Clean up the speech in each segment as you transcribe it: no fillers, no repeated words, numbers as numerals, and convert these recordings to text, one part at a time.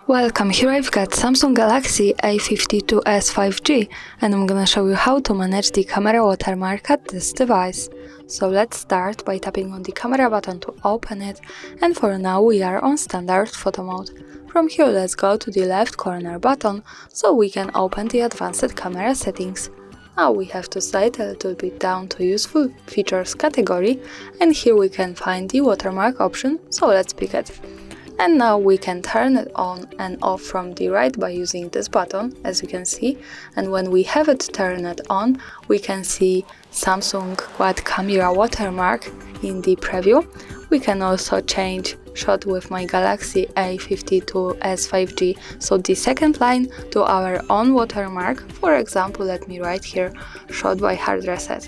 Welcome, here I've got Samsung Galaxy A52s 5G and I'm gonna show you how to manage the camera watermark at this device. So let's start by tapping on the camera button to open it, and for now we are on standard photo mode. From here let's go to the left corner button so we can open the advanced camera settings. Now we have to slide a little bit down to useful features category, and here we can find the watermark option, so let's pick it. And now we can turn it on and off from the right by using this button, as you can see. And when we have it turned on, we can see Samsung quad camera watermark in the preview. We can also change shot with my Galaxy A52s 5G, so the second line, to our own watermark. For example, let me write here shot by HardReset.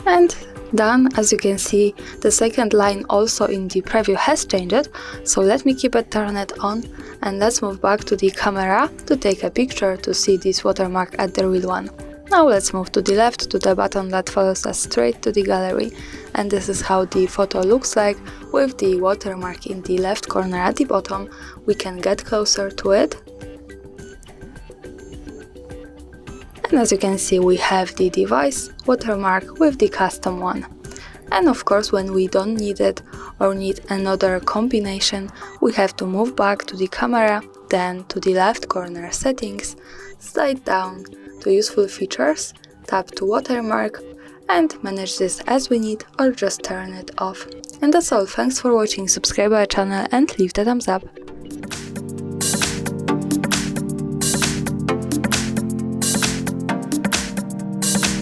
And done. As you can see, the second line also in the preview has changed, so let me keep it turned on and let's move back to the camera to take a picture to see this watermark at the real one. Now let's move to the left to the button that follows us straight to the gallery, and this is how the photo looks like with the watermark in the left corner at the bottom. We can get closer to it. And as you can see, we have the device watermark with the custom one. And of course, when we don't need it or need another combination, we have to move back to the camera, then to the left corner settings, slide down to useful features, tap to watermark, and manage this as we need or just turn it off. And that's all. Thanks for watching, subscribe our channel and leave the thumbs up.